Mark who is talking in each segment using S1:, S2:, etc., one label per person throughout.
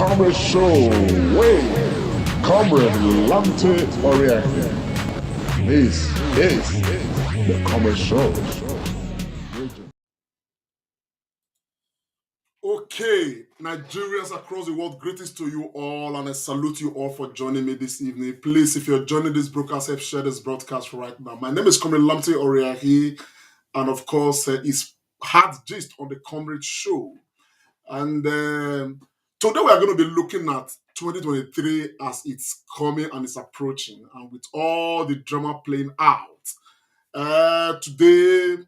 S1: Comrade Show with Comrade Lante Oriaki. This is the Comrade Show.
S2: Okay, Nigerians across the world, greetings to you all, and I salute you all for joining me this evening. Please, if you're joining this broadcast, help share this broadcast right now. My name is Comrade Lamte Oriahi, and of course, it's Hard Gist on the Comrade Show. And today we are going to be looking at 2023 as it's coming and it's approaching, and with all the drama playing out. Today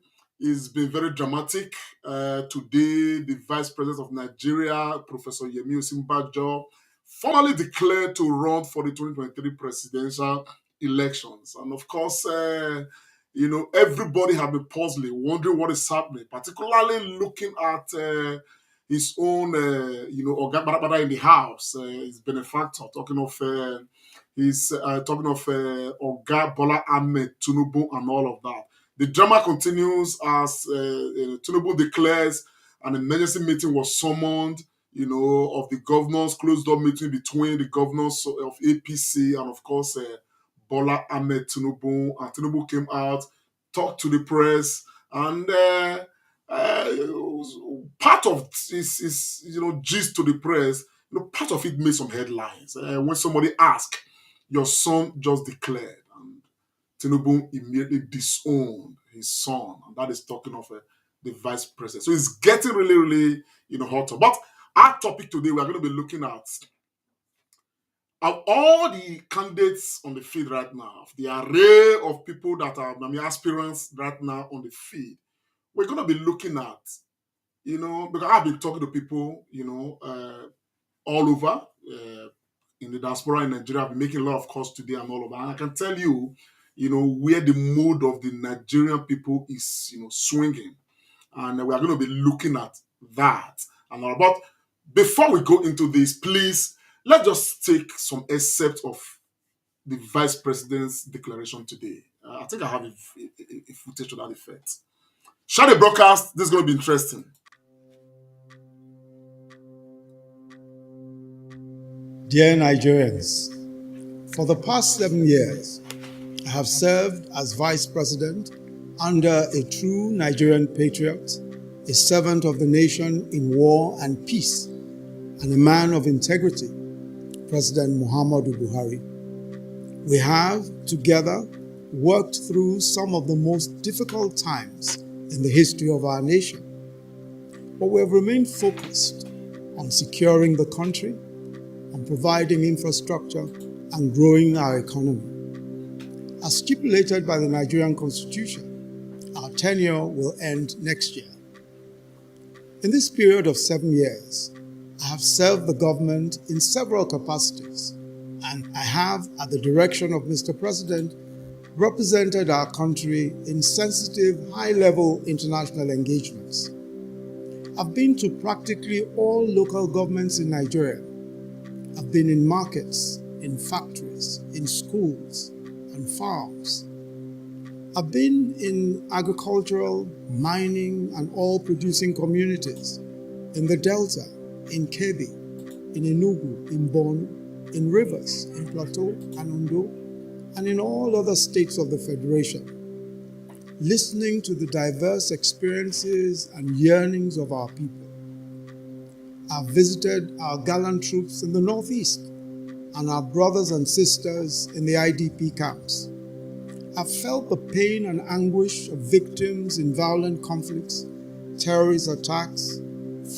S2: is been very dramatic. Today, the Vice President of Nigeria, Professor Yemi Osinbajo, formally declared to run for the 2023 presidential elections. And of course, everybody have been puzzling, wondering what is happening, particularly looking at his own, Oga Barabara in the house, his benefactor, Oga Bola Ahmed Tinubu and all of that. The drama continues as Tinubu declares an emergency meeting was summoned, of the governors, closed door meeting between the governors of APC and, of course, Bola Ahmed Tinubu. And Tinubu came out, talked to the press, and part of this gist to the press, part of it made some headlines. When somebody asked, your son just declared, and Tinubu immediately disowned his son, and that is talking of the vice president. So it's getting really, really, hotter. But our topic today, we are going to be looking at all the candidates on the field right now, the array of people that are aspirants right now on the field. We're going to be looking at, because I've been talking to people, all over in the diaspora in Nigeria. I've been making a lot of calls today and all of that. And I can tell you, where the mood of the Nigerian people is, swinging. And we are going to be looking at that and all. But before we go into this, please, let's just take some excerpts of the Vice President's declaration today. I think I have a footage to that effect. Share the broadcast. This is going to be interesting.
S3: Dear Nigerians, for the past 7 years, I have served as Vice President under a true Nigerian patriot, a servant of the nation in war and peace, and a man of integrity, President Muhammadu Buhari. We have, together, worked through some of the most difficult times in the history of our nation, but we have remained focused on securing the country, on providing infrastructure and growing our economy. As stipulated by the Nigerian Constitution, our tenure will end next year. In this period of 7 years, I have served the government in several capacities, and I have, at the direction of Mr. President, represented our country in sensitive, high-level international engagements. I've been to practically all local governments in Nigeria. I've been in markets, in factories, in schools, and farms. I've been in agricultural, mining, and oil-producing communities, in the Delta, in Kebbi, in Enugu, in Borno, in Rivers, in Plateau and Ondo, and in all other states of the Federation, listening to the diverse experiences and yearnings of our people. I've visited our gallant troops in the Northeast and our brothers and sisters in the IDP camps. I've felt the pain and anguish of victims in violent conflicts, terrorist attacks,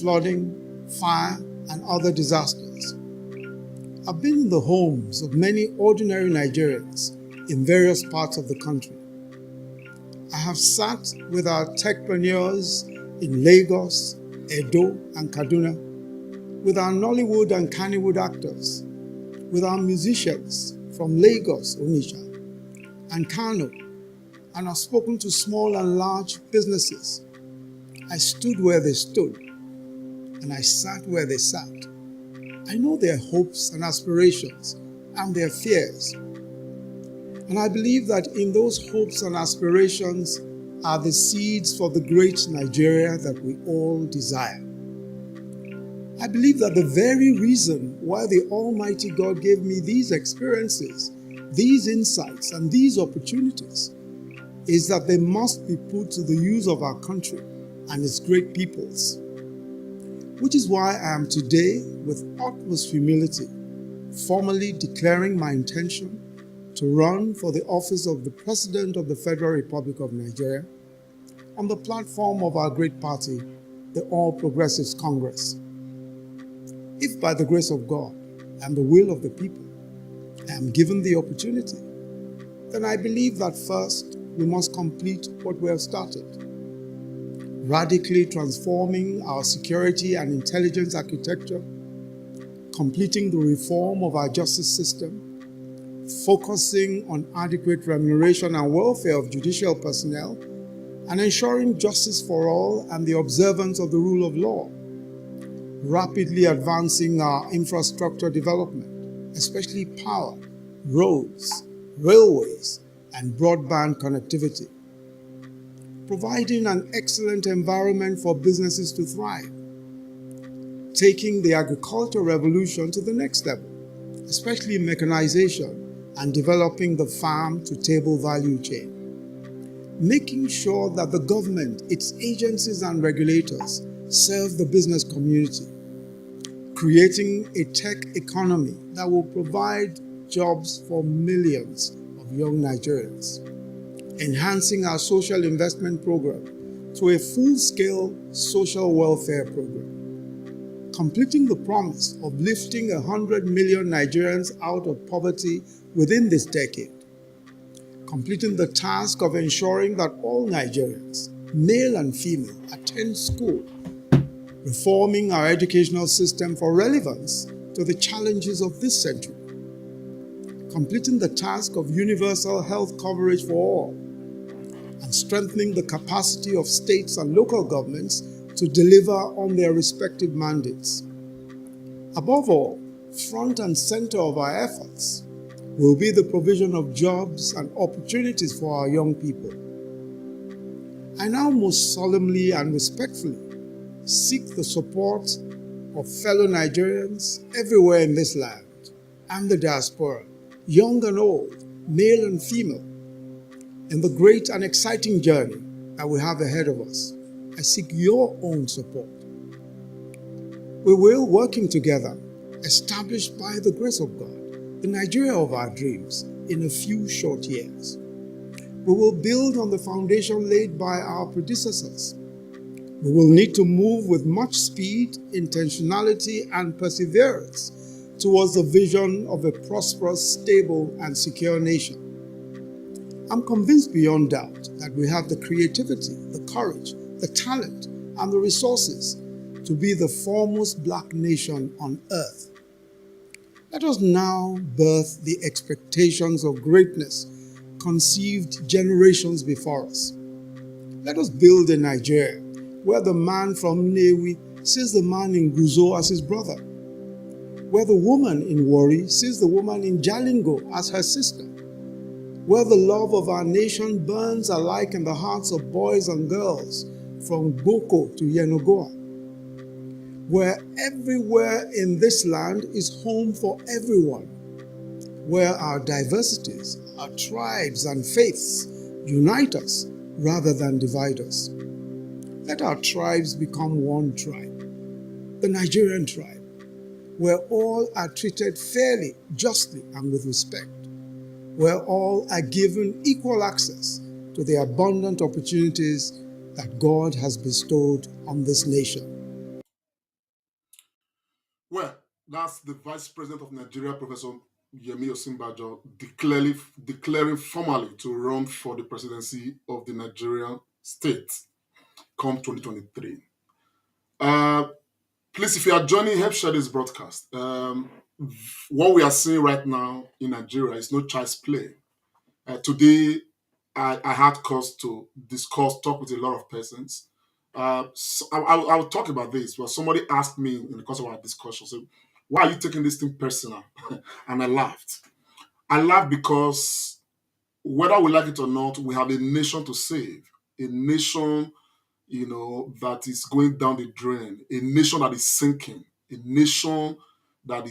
S3: flooding, fire, and other disasters. I've been in the homes of many ordinary Nigerians in various parts of the country. I have sat with our techpreneurs in Lagos, Edo, and Kaduna, with our Nollywood and Kannywood actors, with our musicians from Lagos, Onitsha, and Kano, and I've spoken to small and large businesses. I stood where they stood, and I sat where they sat. I know their hopes and aspirations and their fears. And I believe that in those hopes and aspirations are the seeds for the great Nigeria that we all desire. I believe that the very reason why the Almighty God gave me these experiences, these insights, and these opportunities is that they must be put to the use of our country and its great peoples. Which is why I am today, with utmost humility, formally declaring my intention to run for the office of the President of the Federal Republic of Nigeria on the platform of our great party, the All Progressives Congress. If by the grace of God and the will of the people, I am given the opportunity, then I believe that first we must complete what we have started, radically transforming our security and intelligence architecture, completing the reform of our justice system, focusing on adequate remuneration and welfare of judicial personnel, and ensuring justice for all and the observance of the rule of law, rapidly advancing our infrastructure development, especially power, roads, railways, and broadband connectivity, providing an excellent environment for businesses to thrive, taking the agricultural revolution to the next level, especially mechanization and developing the farm-to-table value chain, making sure that the government, its agencies and regulators serve the business community, creating a tech economy that will provide jobs for millions of young Nigerians, enhancing our social investment program to a full-scale social welfare program, completing the promise of lifting 100 million Nigerians out of poverty within this decade, completing the task of ensuring that all Nigerians, male and female, attend school, reforming our educational system for relevance to the challenges of this century, completing the task of universal health coverage for all, and strengthening the capacity of states and local governments to deliver on their respective mandates. Above all, front and center of our efforts will be the provision of jobs and opportunities for our young people. I now most solemnly and respectfully seek the support of fellow Nigerians everywhere in this land and the diaspora, young and old, male and female, in the great and exciting journey that we have ahead of us. I seek your own support. We will, working together, establish by the grace of God the Nigeria of our dreams in a few short years. We will build on the foundation laid by our predecessors. We will need to move with much speed, intentionality, and perseverance towards the vision of a prosperous, stable, and secure nation. I'm convinced beyond doubt that we have the creativity, the courage, the talent, and the resources to be the foremost black nation on earth. Let us now birth the expectations of greatness conceived generations before us. Let us build a Nigeria where the man from Nnewi sees the man in Guzo as his brother, where the woman in Warri sees the woman in Jalingo as her sister, where the love of our nation burns alike in the hearts of boys and girls from Boko to Yenagoa, where everywhere in this land is home for everyone, where our diversities, our tribes and faiths unite us rather than divide us. Let our tribes become one tribe, the Nigerian tribe, where all are treated fairly, justly, and with respect, where all are given equal access to the abundant opportunities that God has bestowed on this nation.
S2: Well, that's the Vice President of Nigeria, Professor Yemi Osinbajo, declaring formally to run for the presidency of the Nigerian state come 2023. Please, if you are joining, help share this broadcast. What we are seeing right now in Nigeria is no child's play. Today, I had cause to talk with a lot of persons. So I'll talk about this. Well, somebody asked me in the course of our discussion, so why are you taking this thing personal? And I laughed. I laughed because whether we like it or not, we have a nation to save, a nation, that is going down the drain, a nation that is sinking, a nation that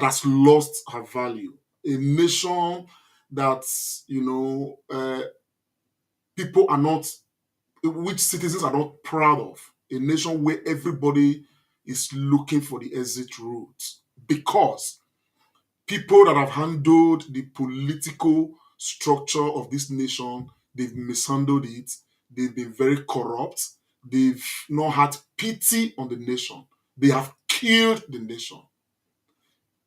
S2: has lost her value, a nation that people are not, which citizens are not proud of, a nation where everybody is looking for the exit route because people that have handled the political structure of this nation, they've mishandled it, they've been very corrupt, they've not had pity on the nation, they have killed the nation.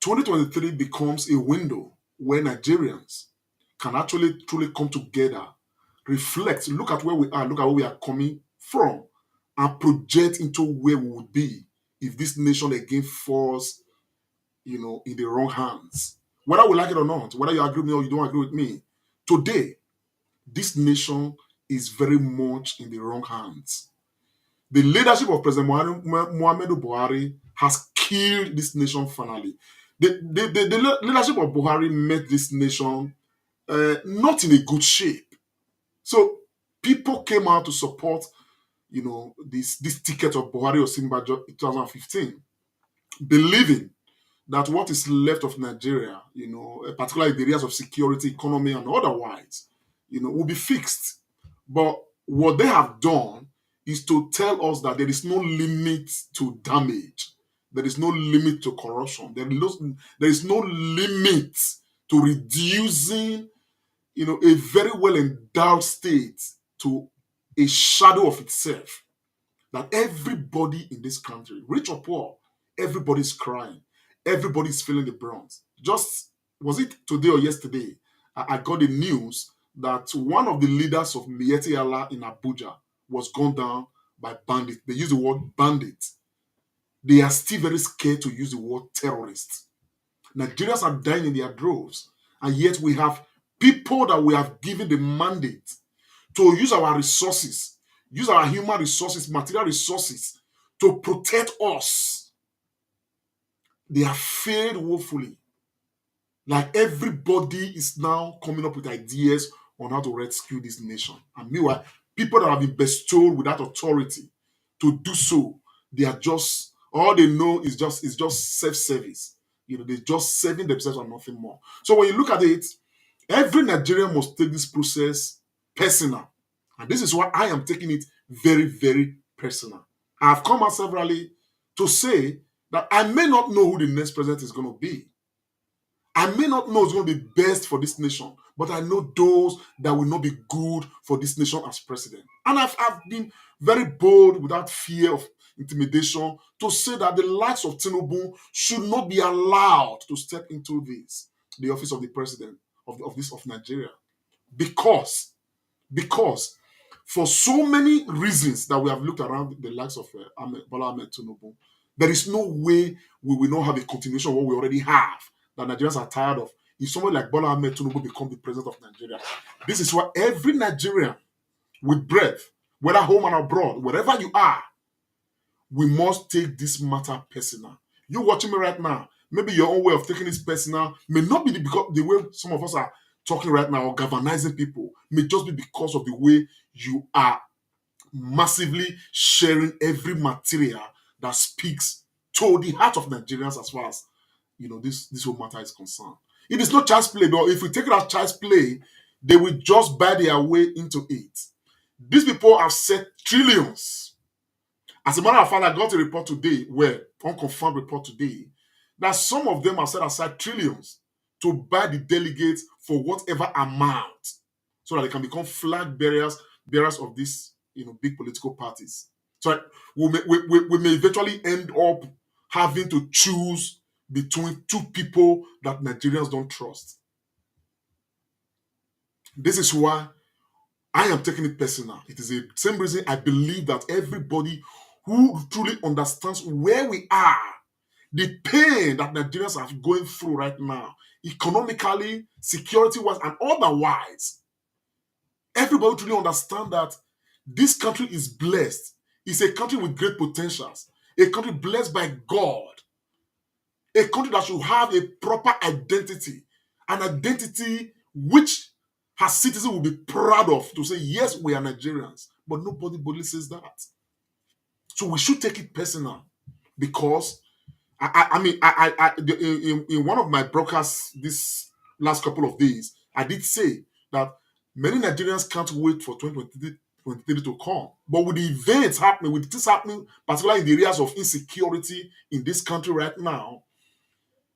S2: 2023 becomes a window where Nigerians can actually truly come together, reflect, look at where we are, look at where we are coming from, and project into where we would be if this nation again falls, in the wrong hands. Whether we like it or not, whether you agree with me or you don't agree with me, today, this nation is very much in the wrong hands. The leadership of President Muhammadu Buhari has killed this nation finally. The leadership of Buhari made this nation not in a good shape. So people came out to support, this ticket of Buhari Osinbajo in 2015, believing that what is left of Nigeria, particularly in the areas of security, economy, and otherwise, will be fixed. But what they have done is to tell us that there is no limit to damage. There is no limit to corruption. There is no limit to reducing, a very well endowed state to a shadow of itself. That everybody in this country, rich or poor, everybody's crying. Everybody's feeling the brunt. Just, was it today or yesterday, I got the news that one of the leaders of Miyetti Allah in Abuja was gunned down by bandits. They use the word bandit. They are still very scared to use the word terrorist. Nigerians are dying in their droves, and yet we have people that we have given the mandate to use our resources, use our human resources, material resources to protect us. They have failed woefully. Like everybody is now coming up with ideas on how to rescue this nation. And meanwhile, people that have been bestowed with that authority to do so, they are just, all they know is just self-service. They're just serving themselves and nothing more. So when you look at it, every Nigerian must take this process personal. And this is why I am taking it very, very personal. I have come out severally to say that I may not know who the next president is going to be. I may not know who's going to be best for this nation, but I know those that will not be good for this nation as president. And I've been very bold without fear of intimidation to say that the likes of Tinubu should not be allowed to step into the office of the president of Nigeria. Because for so many reasons that we have looked around the likes of Bola Ahmed Tinubu, there is no way we will not have a continuation of what we already have that Nigerians are tired of. If someone like Bola Ahmed Tinubu become the president of Nigeria, this is why every Nigerian with breath, whether home and abroad, wherever you are, we must take this matter personal. You watching me right now, maybe your own way of taking this personal may not be because the way some of us are talking right now or galvanizing people, may just be because of the way you are massively sharing every material that speaks to the heart of Nigerians as far as this whole matter is concerned. It is not child's play, but if we take it as child's play, they will just buy their way into it. These people have set trillions. As a matter of fact, I got a report today, unconfirmed report today, that some of them have set aside trillions to buy the delegates for whatever amount so that they can become flag bearers of these big political parties. So we may eventually end up having to choose between two people that Nigerians don't trust. This is why I am taking it personal. It is the same reason I believe that everybody who truly understands where we are, the pain that Nigerians are going through right now, economically, security-wise, and otherwise, everybody truly understands that this country is blessed. It's a country with great potentials, a country blessed by God, a country that should have a proper identity, an identity which her citizens will be proud of to say, yes, we are Nigerians. But nobody says that. So we should take it personal because I mean, in one of my broadcasts this last couple of days, I did say that many Nigerians can't wait for 2023 to come. But with the events happening, with this happening, particularly in the areas of insecurity in this country right now,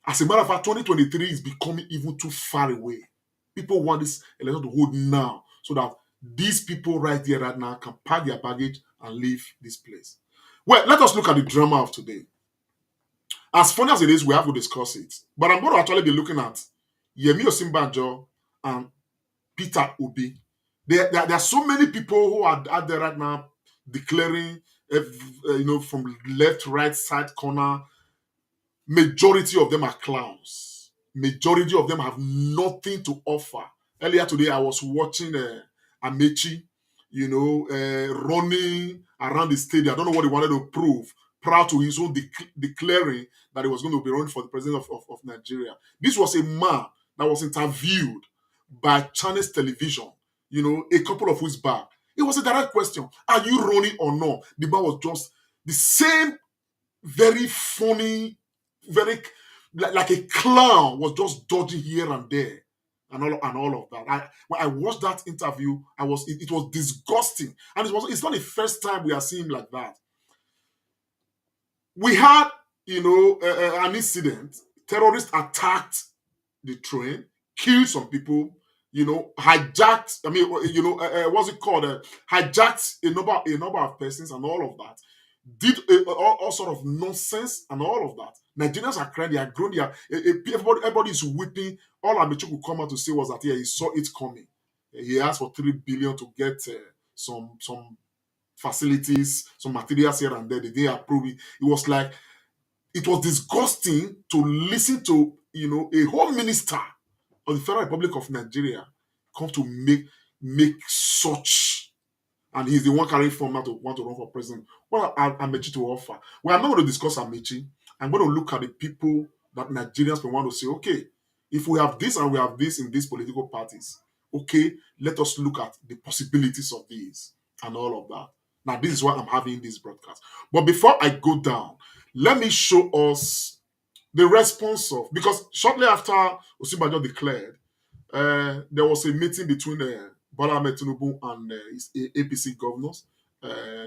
S2: as a matter of fact, 2023 is becoming even too far away. People want this election to hold now so that these people right there, right now, can pack their baggage and leave this place. Well, let us look at the drama of today. As funny as it is, we have to discuss it. But I'm going to actually be looking at Yemi Osinbajo and Peter Obi. There are so many people who are out there right now declaring, from left, right, side, corner. Majority of them are clowns. Majority of them have nothing to offer. Earlier today, I was watching Amechi, running around the stadium. I don't know what he wanted to prove. Proud to his own declaring that he was going to be running for the president of Nigeria. This was a man that was interviewed by Chinese television, a couple of weeks back. It was a direct question. Are you running or not? The man was just the same very funny, very like a clown was just dodging here and there and all of that. When I watched that interview, it was disgusting. And it's not the first time we are seeing like that. We had, an incident. Terrorists attacked the train, killed some people, hijacked. I mean, what's it called? Hijacked a number of persons and all of that. Did all sort of nonsense and all of that. Nigerians are crying, they are groaning, everybody is weeping. All Amichu could come out to say was that he saw it coming. He asked for 3 billion to get some facilities, some materials here and there. They didn't approve it. It was like it was disgusting to listen to a home minister of the Federal Republic of Nigeria come to make such, and he's the one carrying format to want to run for president. What are Amechi to offer? Well, I'm not going to discuss Amechi. I'm going to look at the people that Nigerians will want to say, okay, if we have this and we have this in these political parties, okay, let us look at the possibilities of these and all of that. Now, this is why I'm having this broadcast. But before I go down, let me show us the response of, because shortly after Osibanjo declared, there was a meeting between Bola Ahmed Tinubu and his APC governors.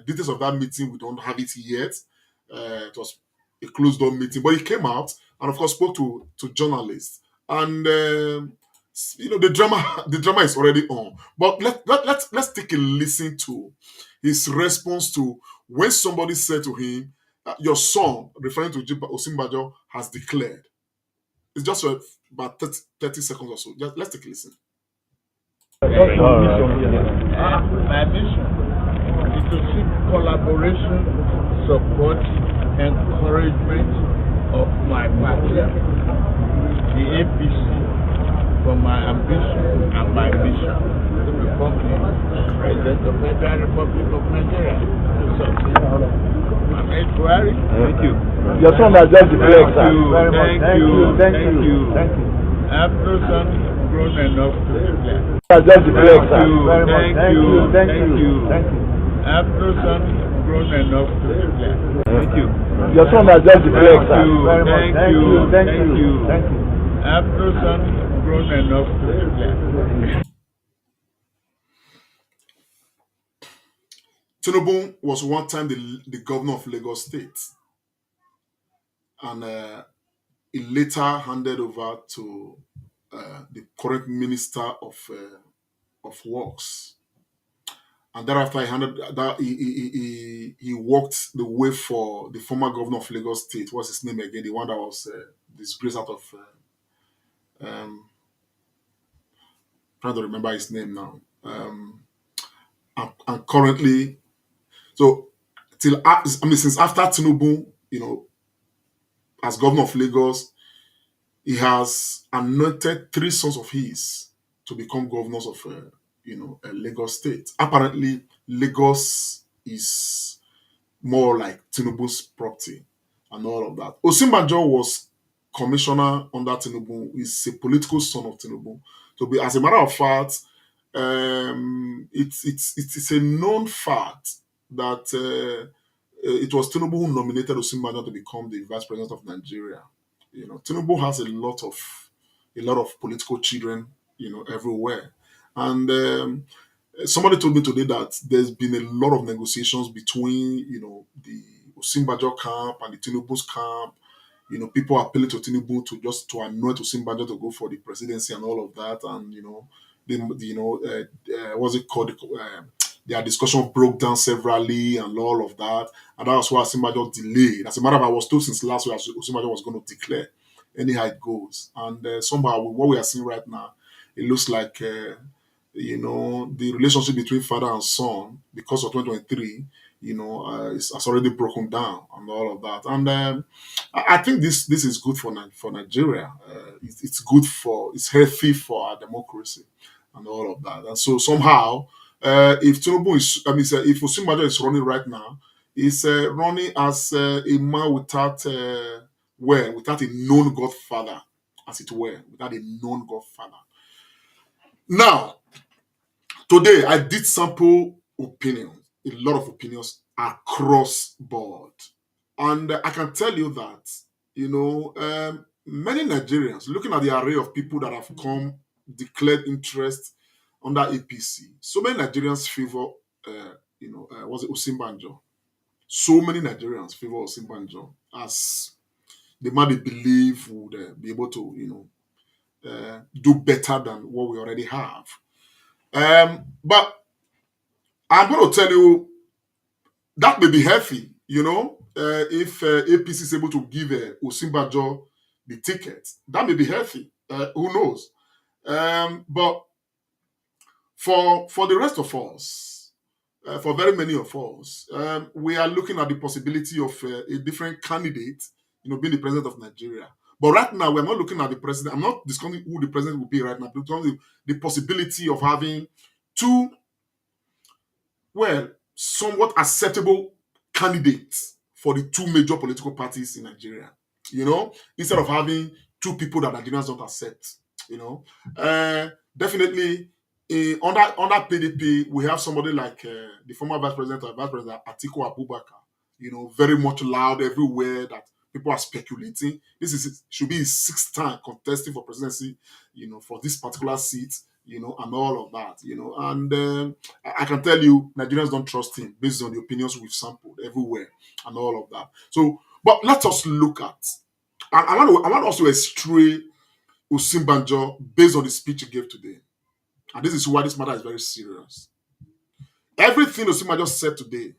S2: Details of that meeting, we don't have it yet. It was a closed door meeting, but he came out and, of course, spoke to journalists. And the drama is already on. But let's take a listen to his response to when somebody said to him, "Your son," referring to Osinbajo, has declared. It's just about 30 seconds or so. Let's take a listen.
S4: My mission is to seek collaboration, support, encouragement of my party, the APC, for my ambition and my mission to become the President of the Federal Republic of Nigeria. Thank you.
S5: Your son has just declared, sir.
S4: Thank you. I have no son grown enough to declare.
S5: Has just declared, sir.
S4: Thank you. I have no son grown enough to declare.
S5: Thank you. Your son has just declared, sir.
S4: Thank you. I have no son grown enough to declare.
S2: Tinubu was one time the governor of Lagos State, and he later handed over to the current minister of works, and thereafter he walked the way for the former governor of Lagos State. What's his name again? The one that was disgraced out of. Trying to remember his name now. And currently. So, since after Tinubu, as governor of Lagos, he has anointed 3 sons of his to become governors of, Lagos State. Apparently, Lagos is more like Tinubu's property and all of that. Osinbajo was commissioner under Tinubu. He's a political son of Tinubu. So, as a matter of fact, it's a known fact that it was Tinubu who nominated Osinbajo to become the vice president of Nigeria. Tinubu has a lot of political children, everywhere. And somebody told me today that there's been a lot of negotiations between, the Osinbajo camp and the Tinubu's camp. People appealing to Tinubu to anoint Osinbajo to go for the presidency and all of that. And, what's it called? Their discussion broke down severally and all of that. And that was why Osinbajo delayed. As a matter of fact, I was told since last week Osinbajo was going to declare anyhow it goes. And somehow, with what we are seeing right now, it looks like, the relationship between father and son, because of 2023, has already broken down and all of that. And I think this is good for Nigeria. It's healthy for our democracy and all of that. And so somehow, if Tinubu if Osinbajo is running right now, he's running as a man without a known godfather, as it were, without a known godfather. Now, today I did sample opinions, a lot of opinions across board, and I can tell you that many Nigerians, looking at the array of people that have come declared interest under APC, so many Nigerians favor, was it Osinbajo? So many Nigerians favor Osinbajo as the man they believe would be able to, do better than what we already have. But I'm going to tell you that may be healthy, if APC is able to give Osinbajo the ticket. That may be healthy. Who knows? But for the rest of us, for very many of us, we are looking at the possibility of a different candidate, being the president of Nigeria. But right now, we're not looking at the president. I'm not discussing who the president will be right now, but the possibility of having two, somewhat acceptable candidates for the two major political parties in Nigeria. Instead of having two people that Nigerians don't accept. Definitely, under PDP, we have somebody like the former vice president Atiku Abubakar. Very much loud everywhere that people are speculating. Should be his sixth time contesting for presidency, for this particular seat, and all of that, and I can tell you, Nigerians don't trust him based on the opinions we've sampled everywhere and all of that. So, but let us look at, I want also estray Osinbajo based on the speech he gave today. And this is why this matter is very serious. Everything Osinbajo said today,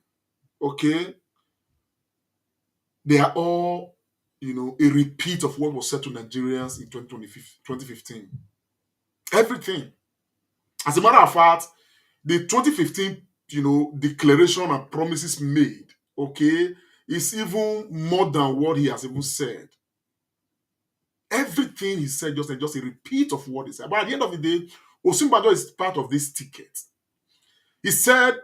S2: okay, they are all, a repeat of what was said to Nigerians in 2015. Everything. As a matter of fact, the 2015, declaration and promises made, okay, is even more than what he has even said. Everything he said just a repeat of what he said. But at the end of the day, Osinbajo is part of this ticket. He said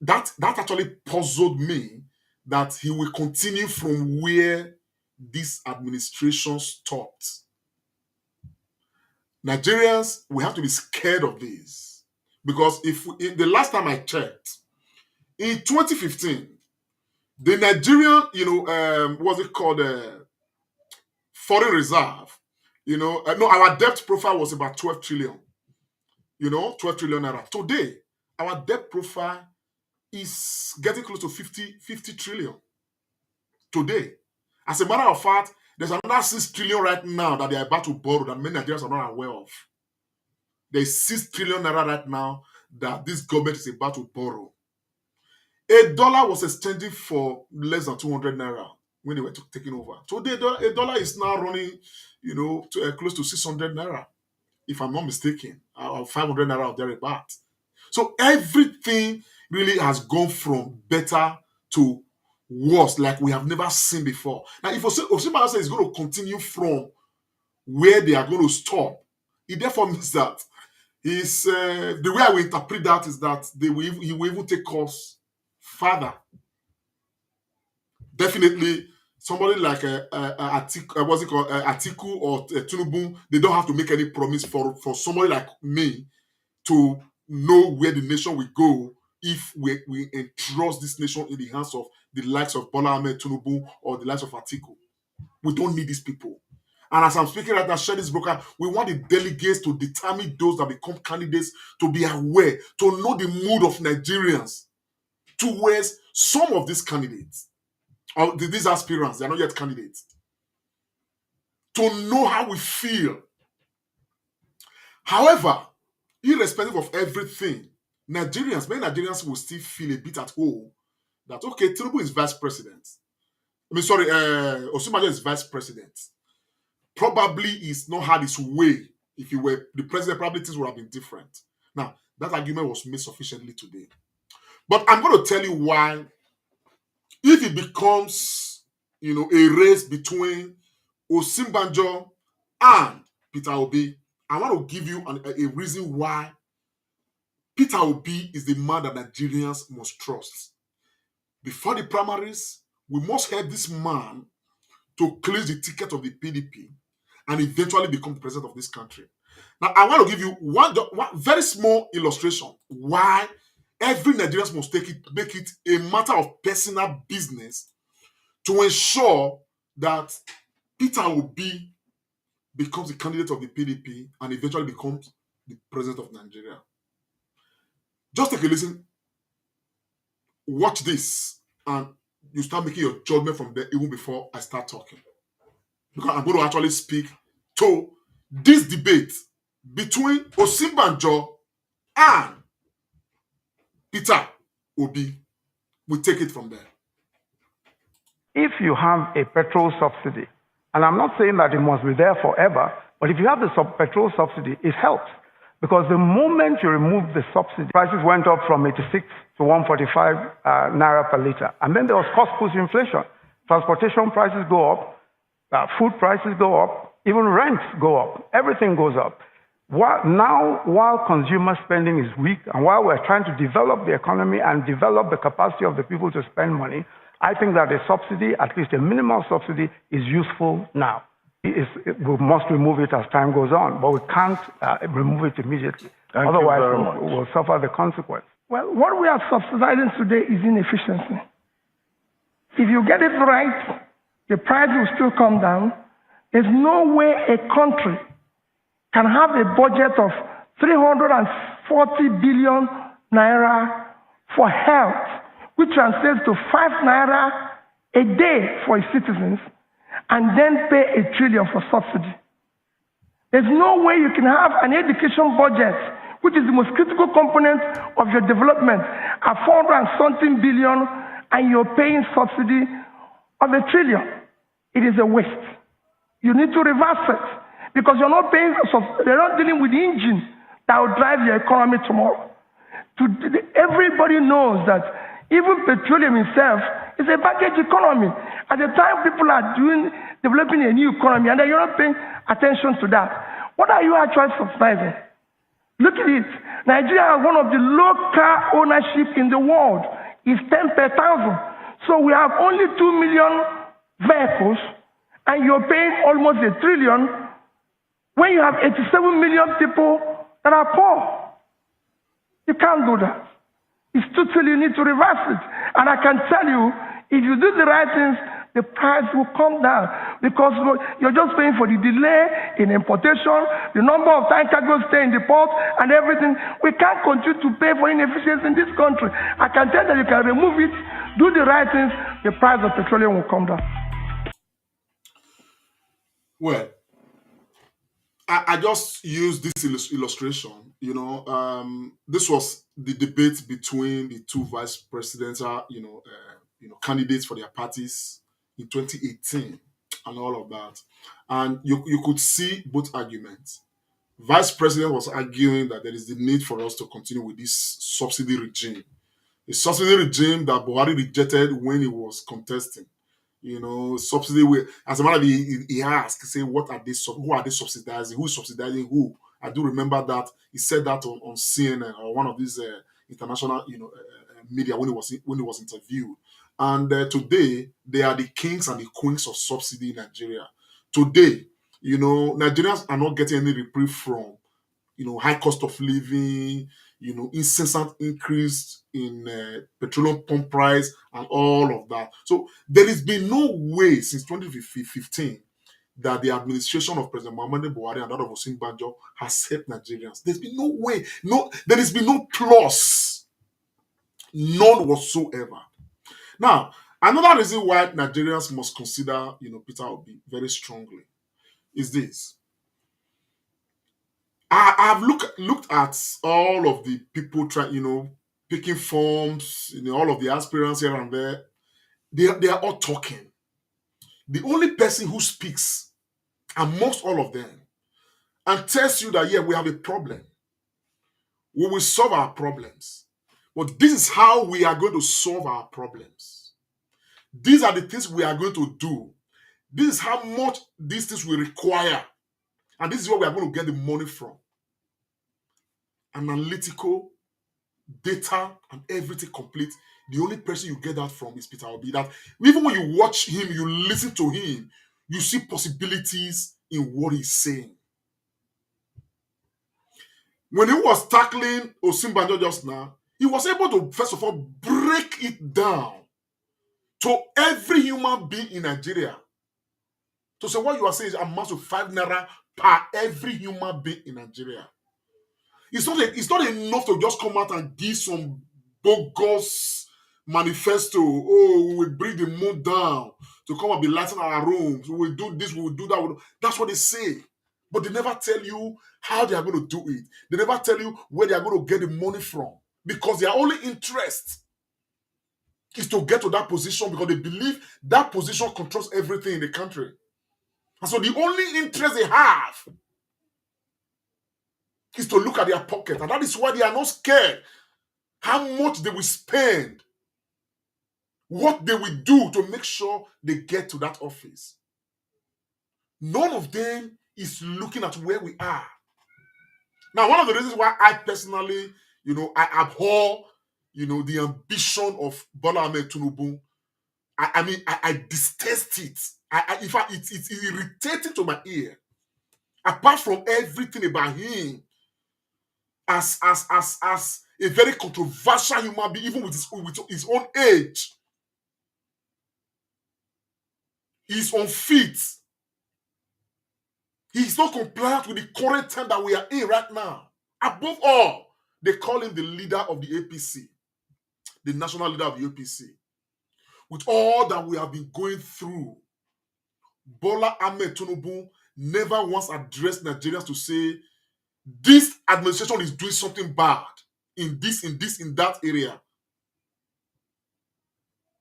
S2: that actually puzzled me, that he will continue from where this administration stopped. Nigerians, we have to be scared of this, because the last time I checked, in 2015, the Nigerian, what's it called, foreign reserve, our debt profile was about 12 trillion, 12 trillion naira. Today, our debt profile is getting close to 50 trillion. Today, as a matter of fact, there's another 6 trillion right now that they are about to borrow that many Nigerians are not aware of. There's 6 trillion naira right now that this government is about to borrow. $1 was exchanging for less than 200 naira when they were taking over. Today, $1 is now running, close to 600 naira, if I'm not mistaken, or 500 naira or thereabout. So everything really has gone from better to worse, like we have never seen before. Now, if Osinbajo says it's going to continue from where they are going to stop, it therefore means that the way I will interpret that is that he will even take us further. Definitely, somebody like Atiku or Tinubu, they don't have to make any promise for somebody like me to know where the nation will go if we entrust this nation in the hands of the likes of Bola Ahmed Tinubu or the likes of Atiku. We don't need these people. And as I'm speaking right now, share this broker, we want the delegates to determine those that become candidates to be aware, to know the mood of Nigerians towards some of these candidates, or these aspirants, they're not yet candidates, to know how we feel. However, irrespective of everything, many Nigerians will still feel a bit at home that, okay, Tinubu is vice president. Osibanjo is vice president. Probably he's not had his way. If he were the president, probably things would have been different. Now, that argument was made sufficiently today. But I'm going to tell you why, if it becomes, a race between Osinbajo and Peter Obi, I want to give you a reason why Peter Obi is the man that Nigerians must trust. Before the primaries, we must help this man to clinch the ticket of the PDP and eventually become the president of this country. Now, I want to give you one very small illustration why every Nigerian must make it a matter of personal business to ensure that Peter Obi becomes the candidate of the PDP and eventually becomes the president of Nigeria. Just take a listen, watch this, and you start making your judgment from there even before I start talking. Because I'm going to actually speak to this debate between Osinbajo and Peter Obi. We take it from there.
S6: If you have a petrol subsidy, and I'm not saying that it must be there forever, but if you have the petrol subsidy, it helps. Because the moment you remove the subsidy, prices went up from 86 to 145 naira per liter. And then there was cost-push inflation. Transportation prices go up, food prices go up, even rents go up, everything goes up. While consumer spending is weak and while we're trying to develop the economy and develop the capacity of the people to spend money, I think that a subsidy, at least a minimal subsidy, is useful now. We must remove it as time goes on, but we can't remove it immediately. Otherwise, we'll suffer the consequence.
S7: Well, what we are subsidizing today is inefficiency. If you get it right, the price will still come down. There's no way a country can have a budget of 340 billion naira for health, which translates to 5 naira a day for its citizens, and then pay 1 trillion for subsidy. There's no way you can have an education budget, which is the most critical component of your development, at 400 and something billion, and you're paying subsidy of 1 trillion. It is a waste. You need to reverse it, because you're not paying, they're not dealing with the engine that will drive your economy tomorrow. Everybody knows that even petroleum itself is a baggage economy. At the time people are developing a new economy and then you're not paying attention to that, what are you actually subsidizing? Look at it. Nigeria has one of the low car ownership in the world. It's 10 per thousand. So we have only 2 million vehicles and you're paying almost 1 trillion when you have 87 million people that are poor. You can't do that. It's totally, you need to reverse it. And I can tell you, if you do the right things, the price will come down, because you're just paying for the delay in importation, the number of time cargoes stay in the port, and everything. We can't continue to pay for inefficiency in this country. I can tell that you can remove it, do the right things, the price of petroleum will come down.
S2: Well, I just used this illustration. This was the debate between the two vice presidential, candidates for their parties in 2018 and all of that. And you could see both arguments. Vice President was arguing that there is the need for us to continue with this subsidy regime. A subsidy regime that Buhari rejected when he was contesting. Subsidy. As a matter of fact, he asked, say, what are they? Who are they subsidizing? Who is subsidizing who? I do remember that he said that on CNN or one of these international, media when he was interviewed. And today they are the kings and the queens of subsidy in Nigeria. Today, Nigerians are not getting any reprieve from, high cost of living, incessant increase in petroleum pump price and all of that. So there has been no way since 2015 that the administration of President Muhammadu Buhari and that of Osibanjo has helped Nigerians. There's been no way, there has been no plus, none whatsoever. Now, another reason why Nigerians must consider, Peter Obi very strongly is this. I've looked at all of the people picking forms, all of the aspirants here and there. They are all talking. The only person who speaks amongst all of them and tells you that, yeah, we have a problem. We will solve our problems. But this is how we are going to solve our problems. These are the things we are going to do. This is how much these things will require. And this is where we are going to get the money from. Analytical, data, and everything complete. The only person you get that from is Peter Obi. That even when you watch him, you listen to him, you see possibilities in what he's saying. When he was tackling Osinbajo just now, he was able to, first of all, break it down to every human being in Nigeria. To say what you are saying is amounts to 5 naira per every human being in Nigeria. It's not enough to just come out and give some bogus manifesto. Oh, we will bring the moon down to come and be lighting our rooms. We will do this, we will do that. That's what they say. But they never tell you how they are going to do it. They never tell you where they are going to get the money from. Because their only interest is to get to that position because they believe that position controls everything in the country. And so the only interest they have is to look at their pocket. And that is why they are not scared how much they will spend, what they will do to make sure they get to that office. None of them is looking at where we are. Now, one of the reasons why I personally, I abhor, the ambition of Bola Ahmed Tinubu, I detest it. In fact, it's irritating to my ear. Apart from everything about him, as a very controversial human being, even with his own age, he's unfit. He's not compliant with the current time that we are in right now. Above all, they call him the leader of the APC, the national leader of the APC. With all that we have been going through, Bola Ahmed Tinubu never once addressed Nigerians to say, this administration is doing something bad in that area.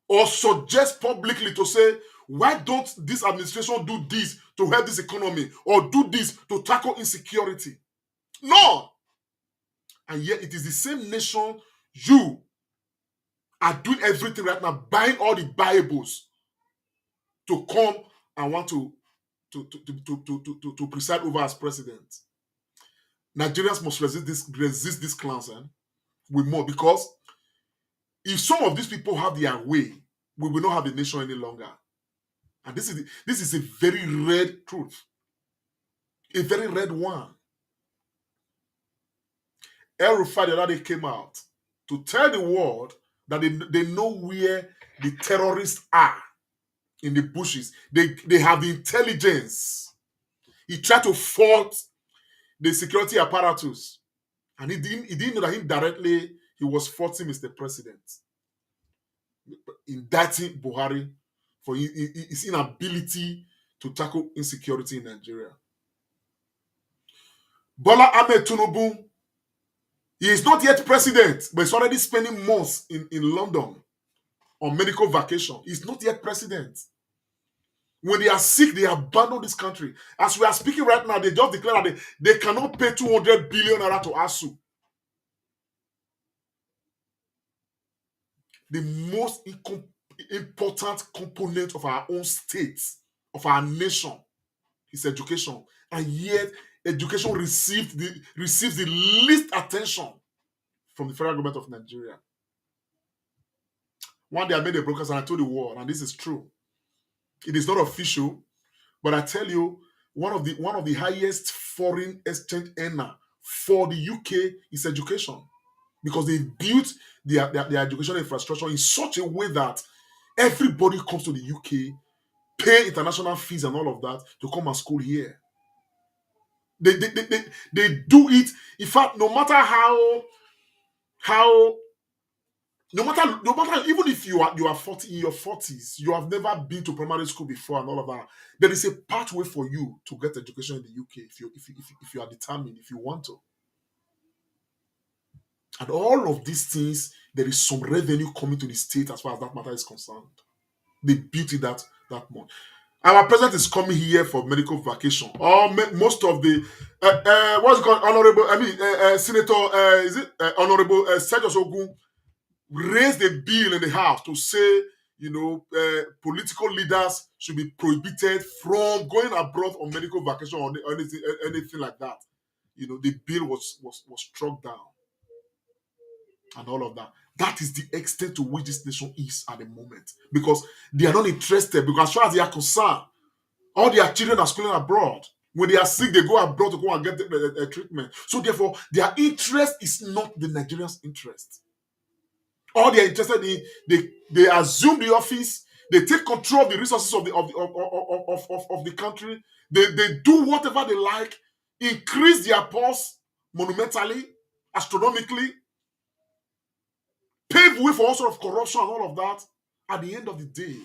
S2: Or suggest publicly to say, why don't this administration do this to help this economy or do this to tackle insecurity? No. And yet it is the same nation you are doing everything right now, buying all the Bibles to come and want to preside over as president. Nigerians must resist this clans with more, because if some of these people have their way, we will not have the nation any longer. And this is a very red truth, a very red one. El Rufai the other day came out to tell the world that they know where the terrorists are in the bushes. They have the intelligence. He tried to fault the security apparatus, and he didn't know that indirectly he was faulting Mr. President, indicting Buhari for his inability to tackle insecurity in Nigeria. Bola Ahmed Tinubu, he is not yet president, but he's already spending months in London on medical vacation. He's not yet president. When they are sick, they abandon this country. As we are speaking right now, they just declare that they cannot pay 200 billion naira to ASU. The most important component of our own state, of our nation, is education. And yet, education receives the least attention from the federal government of Nigeria. One day I made a broadcast and I told the world, and this is true. It is not official, but I tell you, one of the highest foreign exchange earner for the UK is education. because they built their educational infrastructure in such a way that everybody comes to the UK, pay international fees and all of that to come and school here. They do it. In fact, no matter no matter even if you are 40 in your 40s, you have never been to primary school before and all of that, there is a pathway for you to get education in the UK if you are determined, if you want to. And all of these things, there is some revenue coming to the state as far as that matter is concerned. They built it that month. Our president is coming here for medical vacation. Most of the what's it called, honorable? Senator, is it honorable Sergio Ogun raised a bill in the House to say, political leaders should be prohibited from going abroad on medical vacation or anything like that. The bill was struck down and all of that. That is the extent to which this nation is at the moment, because they are not interested. Because as far as they are concerned, all their children are schooling abroad. When they are sick, they go abroad to go and get the treatment. So therefore, their interest is not the Nigerians' interest. All they are interested in, they assume the office, they take control of the resources of the country. They do whatever they like, increase their purse monumentally, astronomically, pave way for all sort of corruption and all of that. At the end of the day,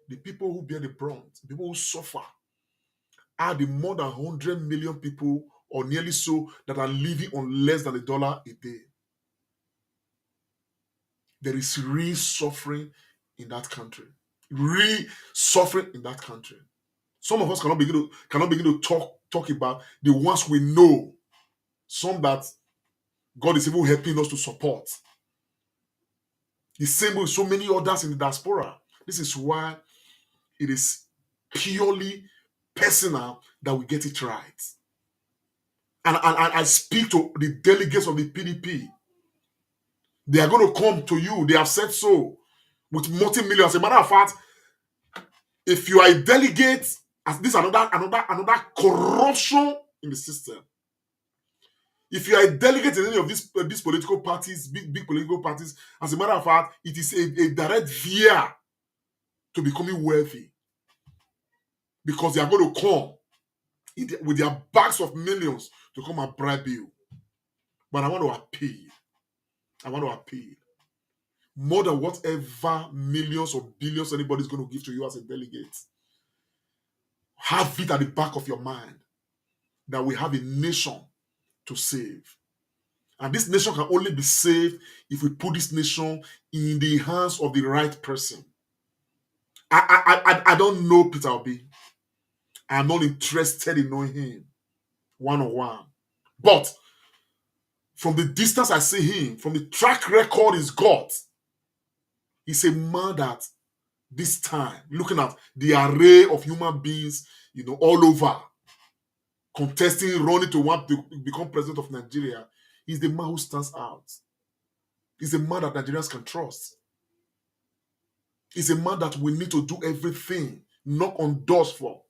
S2: the people who bear the brunt, the people who suffer, are the more than 100 million people or nearly so that are living on less than $1 a day. There is real suffering in that country. Real suffering in that country. Some of us cannot begin to talk about the ones we know. Some that God is even helping us to support. The same with so many others in the diaspora. This is why it is purely personal that we get it right. And I speak to the delegates of the PDP. They are going to come to you. They have said so with multi-millions. As a matter of fact, if you are a delegate, as this is another corruption in the system. If you are a delegate in any of these political parties, big political parties, as a matter of fact, it is a direct via to becoming wealthy. Because they are going to come with their bags of millions to come and bribe you. But I want to appeal. More than whatever millions or billions anybody's going to give to you as a delegate, have it at the back of your mind that we have a nation to save. And this nation can only be saved if we put this nation in the hands of the right person. I don't know Peter Obi. I'm not interested in knowing him one-on-one. But from the distance I see him, from the track record he's got, he's a man that this time, looking at the array of human beings, all over, contesting, running to want to become president of Nigeria, he's the man who stands out. He's a man that Nigerians can trust. He's a man that we need to do everything, knock on doors for,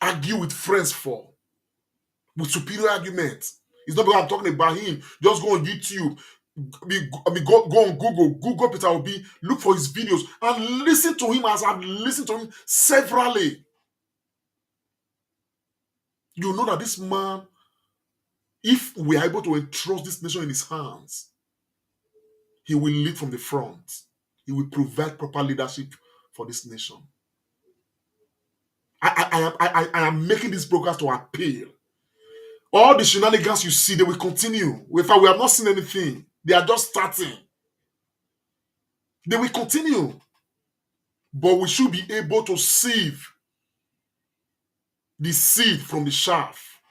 S2: argue with friends for, with superior arguments. It's not because I'm talking about him. Just go on YouTube. Go on Google Peter Obi, look for his videos, and listen to him as I've listened to him severally. You know that this man, if we are able to entrust this nation in his hands, he will lead from the front. He will provide proper leadership for this nation. I am making this broadcast to appeal. All the shenanigans you see, they will continue. In fact, we have not seen anything. They are just starting. They will continue. But we should be able to sieve the seed from the chaff.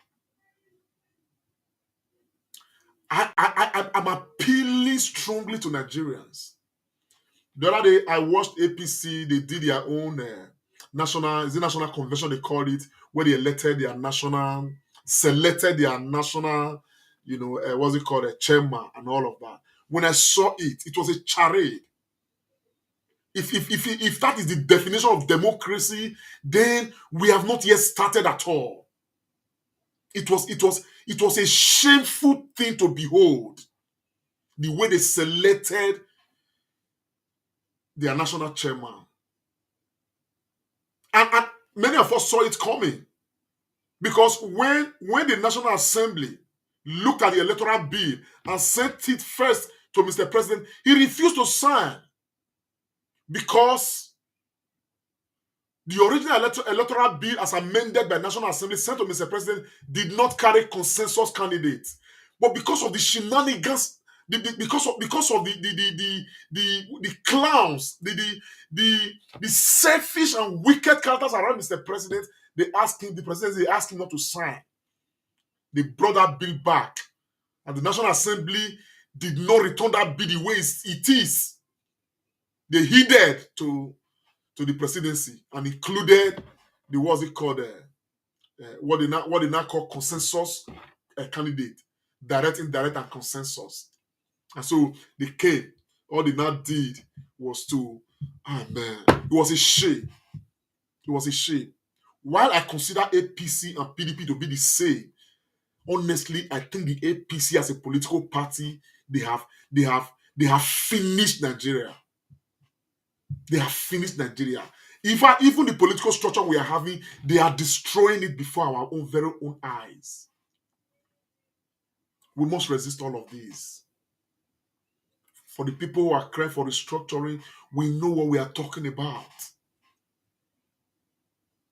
S2: I'm appealing strongly to Nigerians. The other day, I watched APC. They did their own national convention, they called it, where they selected their national, what's it called, a chairman and all of that. When I saw it, it was a charade. If that is the definition of democracy, then we have not yet started at all. It was a shameful thing to behold, the way they selected their national chairman. And many of us saw it coming. Because when the National Assembly looked at the electoral bill and sent it first to Mr. President, he refused to sign because the original electoral bill as amended by National Assembly sent to Mr. President did not carry consensus candidates. But because of the shenanigans, because of the clowns, the selfish and wicked characters around Mr. President, the presidency asked him not to sign. They brought that bill back, and the National Assembly did not return that bill the way it is. They heeded to the presidency and included the what they now call consensus candidate, direct, indirect, and consensus. And so they came. All they now did was to, it was a shame. It was a shame. While I consider APC and PDP to be the same, honestly, I think the APC as a political party, they have finished Nigeria. They have finished Nigeria. Even the political structure we are having, they are destroying it before our very own eyes. We must resist all of these. For the people who are crying for restructuring, we know what we are talking about.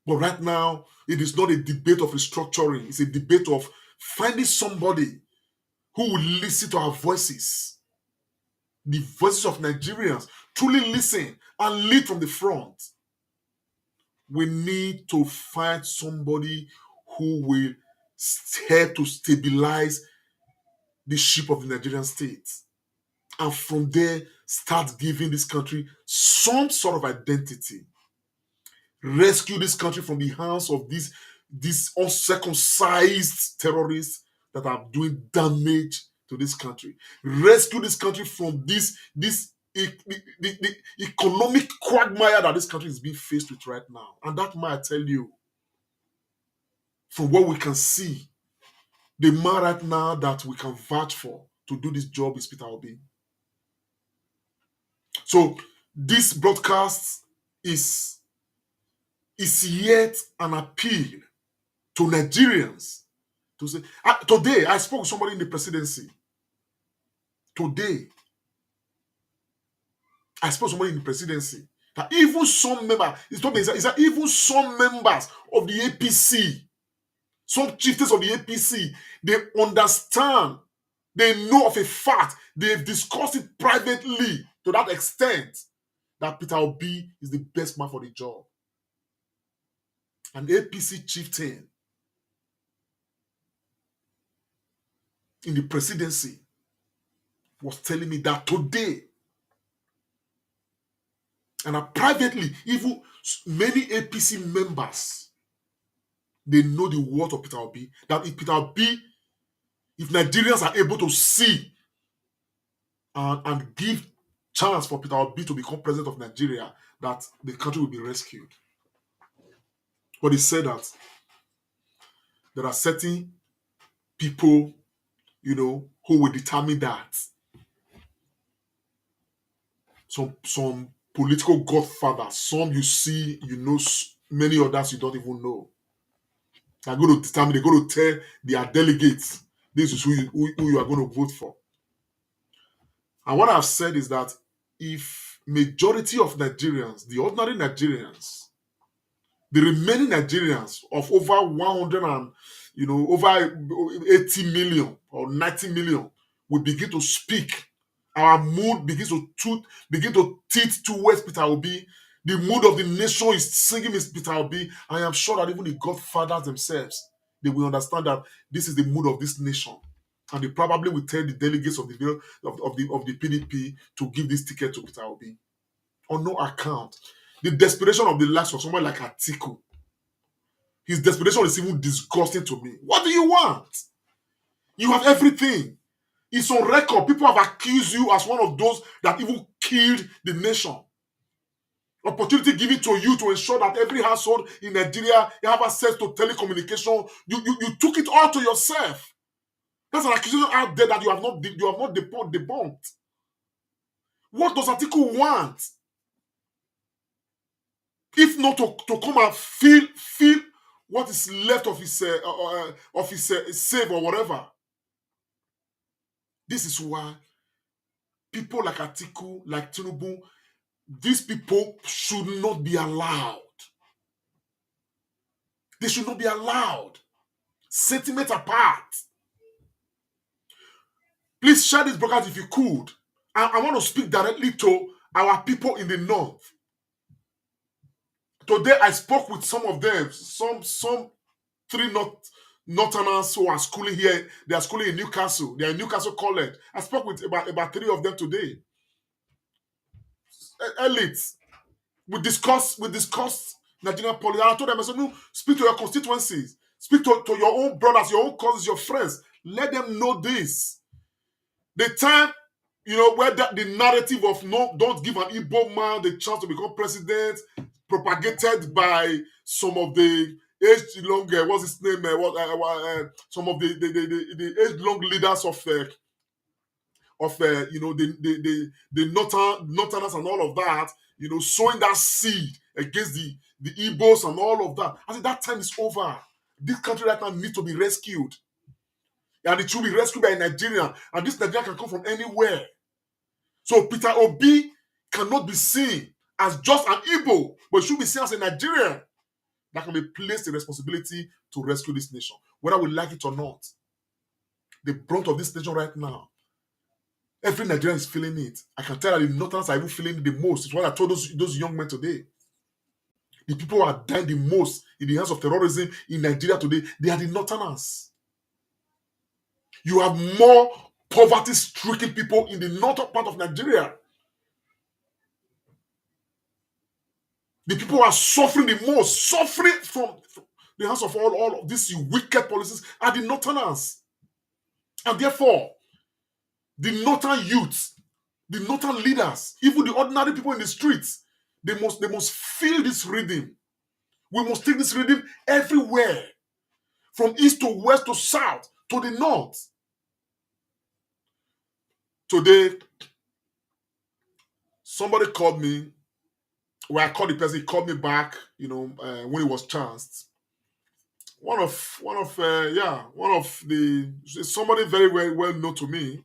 S2: But right now, it is not a debate of restructuring. It's a debate of finding somebody who will listen to our voices. The voices of Nigerians. Truly listen and lead from the front. We need to find somebody who will help to stabilize the ship of the Nigerian state. And from there, start giving this country some sort of identity. Rescue this country from the hands of these uncircumcised terrorists that are doing damage to this country. Rescue this country from the economic quagmire that this country is being faced with right now. And that man, I tell you, from what we can see, the man right now that we can vouch for to do this job is Peter Obi. So this broadcast is yet an appeal to Nigerians to say, today I spoke to somebody in the presidency. Today, I spoke to somebody in the presidency that even some members, it's that even some members of the APC, some chieftains of the APC, they understand, they know of a fact, they've discussed it privately to that extent that Peter Obi is the best man for the job. An APC chieftain in the presidency was telling me that today. And privately, even many APC members, they know the word of Peter Obi, that if Peter Obi, if Nigerians are able to see and give chance for Peter Obi to become president of Nigeria, that the country will be rescued. But he said that there are certain people, who will determine that. Some political godfathers, some you see, many others you don't even know. They're going to determine, they're going to tell their delegates, this is who you are going to vote for. And what I've said is that if majority of Nigerians, the ordinary Nigerians, the remaining Nigerians of over 100 and, over 80 million or 90 million will begin to speak, our mood begin to tilt towards Peter Obi. The mood of the nation is singing Mr. Peter Obi. I am sure that even the godfathers themselves, they will understand that this is the mood of this nation, and they probably will tell the delegates of the PDP to give this ticket to Peter Obi. On no account, the desperation of the likes of someone like Atiku, his desperation is even disgusting to me. What do you want? You have everything. It's on record. People have accused you as one of those that even killed the nation. Opportunity given to you to ensure that every household in Nigeria you have access to telecommunication. You took it all to yourself. That's an accusation out there that you have not debunked. What does Atiku want? If not to come and feel what is left of his save or whatever. This is why people like Atiku, like Tinubu, these people should not be allowed. They should not be allowed. Sentiment apart. Please share this broadcast if you could. I want to speak directly to our people in the north. Today I spoke with some of them, some three Northerners who are schooling here. They are schooling in Newcastle. They are in Newcastle College. I spoke with about three of them today. Elites. We discussed Nigerian politics. I told them, I said, no, speak to your constituencies. Speak to your own brothers, your own cousins, your friends. Let them know this. The time, where the narrative of no, don't give an Igbo man the chance to become president, propagated by some of the age-long, what's his name? Some of the age-long leaders of the Northerners and all of that, sowing that seed against the Igbos and all of that. I said that time is over. This country right now needs to be rescued. And it should be rescued by Nigeria. And this Nigeria can come from anywhere. So Peter Obi cannot be seen as just an Igbo, but should be seen as a Nigerian that can be placed the responsibility to rescue this nation, whether we like it or not. The brunt of this nation right now, every Nigerian is feeling it. I can tell that the Northerners are even feeling it the most. It's what I told those young men today. The people who are dying the most in the hands of terrorism in Nigeria today, they are the Northerners. You have more poverty-stricken people in the northern part of Nigeria. The people who are suffering the most, suffering from the hands of all of these wicked policies, are the Northerners. And therefore, the northern youths, the northern leaders, even the ordinary people in the streets, they must feel this rhythm. We must take this rhythm everywhere, from east to west to south to the north. Today, somebody called me. Well, I called the person. He called me back. When it was chanced. Somebody very well known to me.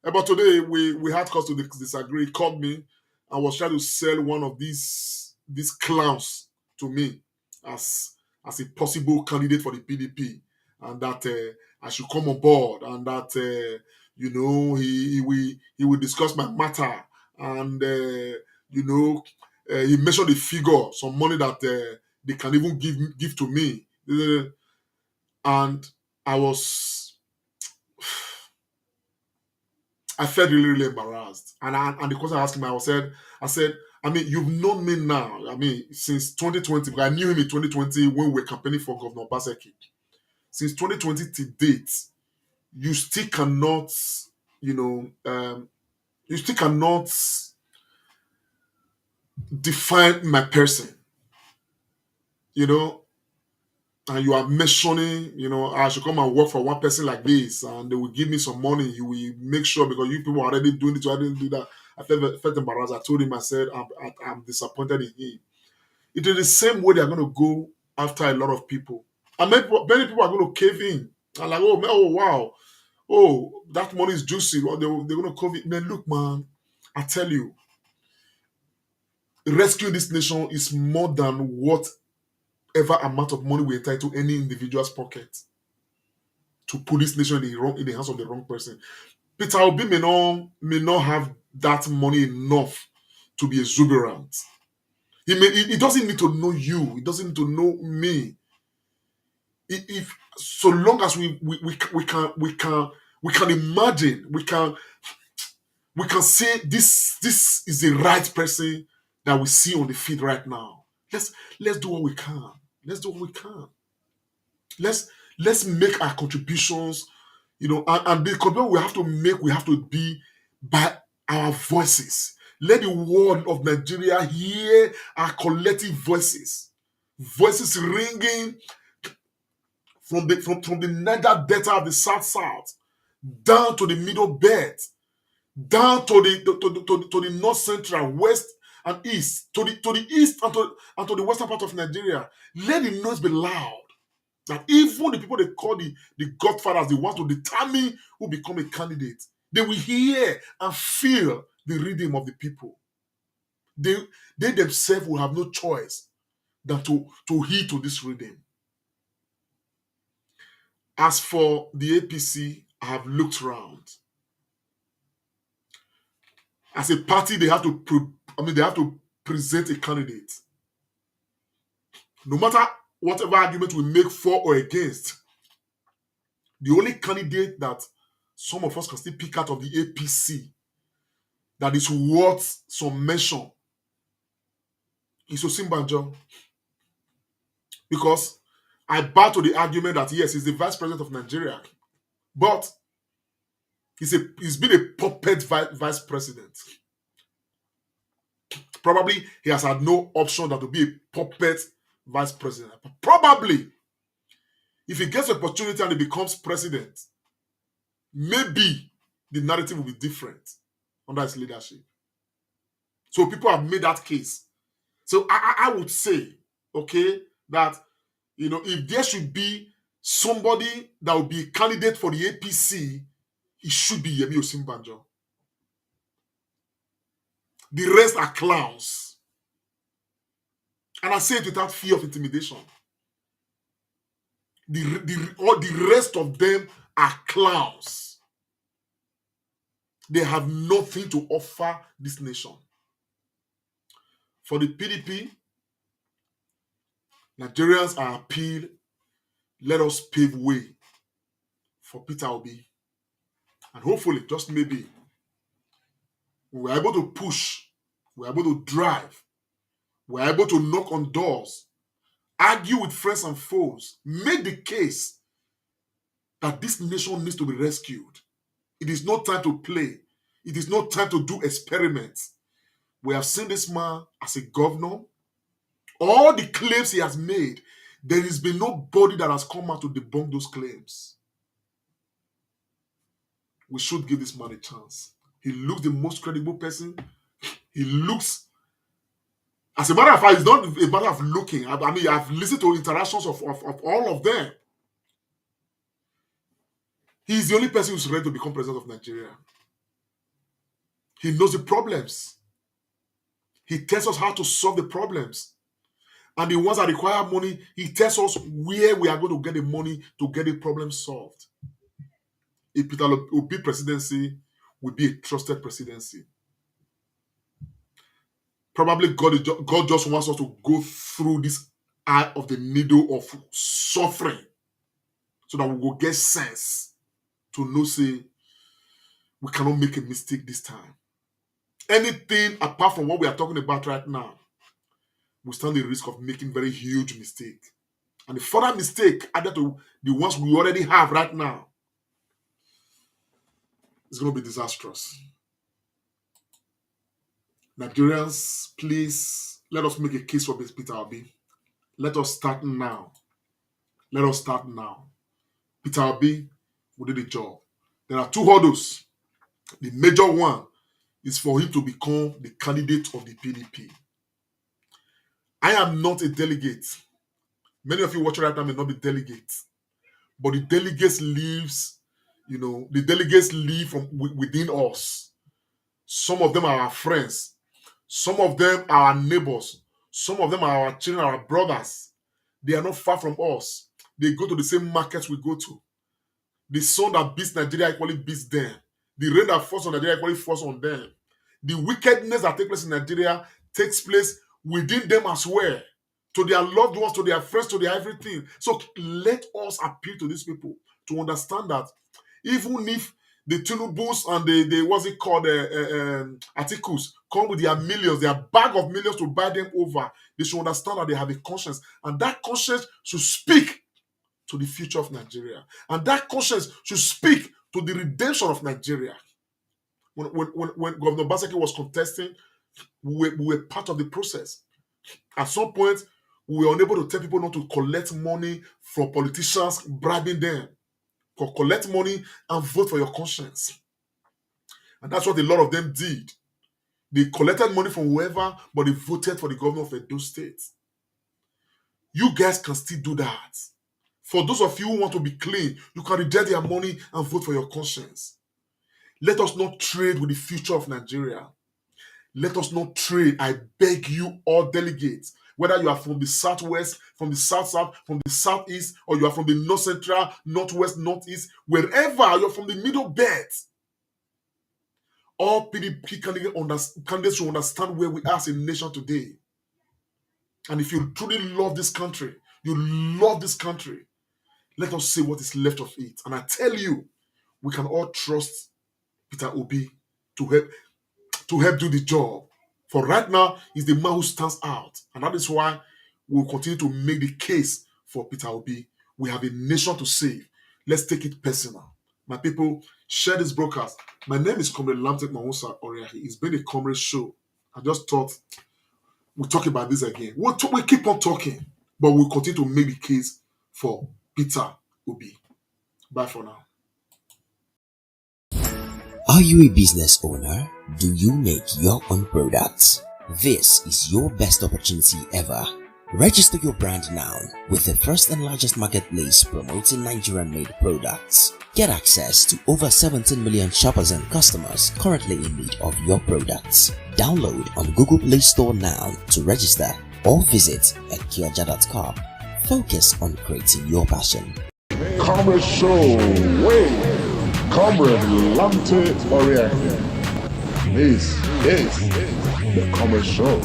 S2: But today we had cause to disagree. He called me and was trying to sell one of these clowns to me as a possible candidate for the PDP, and that I should come on board, and that he will discuss my matter, and he mentioned the figure, some money that they can even give to me, and I felt really, really embarrassed. And the question I asked him, I said, you've known me now, since 2020, because I knew him in 2020 when we were campaigning for Governor Obaseki. Since 2020 to date, you still cannot, define my person, and you are mentioning, I should come and work for one person like this, and they will give me some money. You will make sure, because you people are already doing it, I didn't do that. I felt embarrassed. I told him, I said, I'm disappointed in him. It is the same way they're going to go after a lot of people. And many people are going to cave in. I'm like, oh, wow. Oh, that money is juicy. Well, they're going to cave in. Man, look, man, I tell you, rescuing this nation is more than whatever amount of money we entitle any individual's pocket to put this nation in the hands of the wrong person. Peter Obi may not have that money enough to be exuberant. He doesn't need to know you. He doesn't need to know me. If so long as we can imagine, we can say this is the right person that we see on the feed right now. Let's do what we can. Let's do what we can. Let's make our contributions, and the contribution we have to make, we have to be by our voices. Let the world of Nigeria hear our collective voices. Voices ringing from the Niger Delta of the South, down to the Middle Belt, down to the North Central, West and East, to the East and to the Western part of Nigeria. Let the noise be loud. That even the people they call the godfathers, the ones to determine who become a candidate, they will hear and feel the rhythm of the people. They themselves will have no choice than to heed to this rhythm. As for the APC, I have looked around. As a party, they have to present a candidate. No matter whatever argument we make for or against, the only candidate that some of us can still pick out of the APC that is worth some mention is Osibanjo. Because I bow to the argument that yes, he's the vice president of Nigeria, but he's been a puppet vice president. Probably he has had no option than to be a puppet vice president. Probably, if he gets the opportunity and he becomes president, maybe the narrative will be different under his leadership. So people have made that case. So I would say, okay, that if there should be somebody that would be a candidate for the APC, it should be Yemi Osinbajo. The rest are clowns. And I say it without fear of intimidation. The rest of them are clowns. They have nothing to offer this nation. For the PDP, Nigerians are appealed. Let us pave way for Peter Obi. And hopefully, just maybe, we're able to push, we're able to drive, we're able to knock on doors, argue with friends and foes, make the case that this nation needs to be rescued. It is not time to play. It is not time to do experiments. We have seen this man as a governor. All the claims he has made, there has been nobody that has come out to debunk those claims. We should give this man a chance. He looks the most credible person. He looks, as a matter of fact, it's not a matter of looking. I mean, I've listened to interactions of all of them. He's the only person who's ready to become president of Nigeria. He knows the problems. He tells us how to solve the problems. And the ones that require money, he tells us where we are going to get the money to get the problem solved. A Peter Obi presidency will be a trusted presidency. Probably God just wants us to go through this eye of the needle of suffering so that we will get sense to know, say, we cannot make a mistake this time. Anything apart from what we are talking about right now, we stand the risk of making very huge mistake. And the further mistake added to the ones we already have right now, it's going to be disastrous. Nigerians, please, let us make a case for this Peter Obi. Let us start now. Let us start now. Peter Obi will do the job. There are two hurdles. The major one is for him to become the candidate of the PDP. I am not a delegate. Many of you watching right now may not be delegates. But the delegates live from within us. Some of them are our friends. Some of them are our neighbors. Some of them are our children, our brothers. They are not far from us. They go to the same markets we go to. The sun that beats Nigeria equally beats them. The rain that falls on Nigeria equally falls on them. The wickedness that takes place in Nigeria takes place within them as well. To their loved ones, to their friends, to their everything. So let us appeal to these people to understand that even if the Tinubus and the articles come with their millions, their bag of millions to buy them over, they should understand that they have a conscience. And that conscience should speak to the future of Nigeria. And that conscience should speak to the redemption of Nigeria. when Governor Baseki was contesting, we were part of the process. At some point, we were unable to tell people not to collect money from politicians, bribing them. Collect money and vote for your conscience. And that's what a lot of them did. They collected money from whoever, but they voted for the governor of Edo State. You guys can still do that. For those of you who want to be clean, you can reject their money and vote for your conscience. Let us not trade with the future of Nigeria. Let us not trade. I beg you, all delegates, whether you are from the southwest, from the south-south, from the southeast, or you are from the north-central, northwest, northeast, wherever you're from the middle belt, all PDP candidates should understand where we are as a nation today. And if you truly love this country, let us see what is left of it. And I tell you, we can all trust Peter Obi to help do the job. For right now, he's the man who stands out. And that is why we'll continue to make the case for Peter Obi. We have a nation to save. Let's take it personal. My people, share this broadcast. My name is Comrade Lamtek Mahonsa Oriahi. It's been a comrade show. I just thought we'll talk about this again. We'll keep on talking, but we'll continue to make the case for Peter Obi. Bye for now.
S8: Are you a business owner? Do you make your own products? This is your best opportunity ever. Register your brand now with the first and largest marketplace promoting Nigerian-made products. Get access to over 17 million shoppers and customers currently in need of your products. Download on Google Play Store now to register or visit ekioja.com. Focus on creating your passion.
S1: Comrade Show, Comrade Lamte Oriahi. This is the Comrade Show.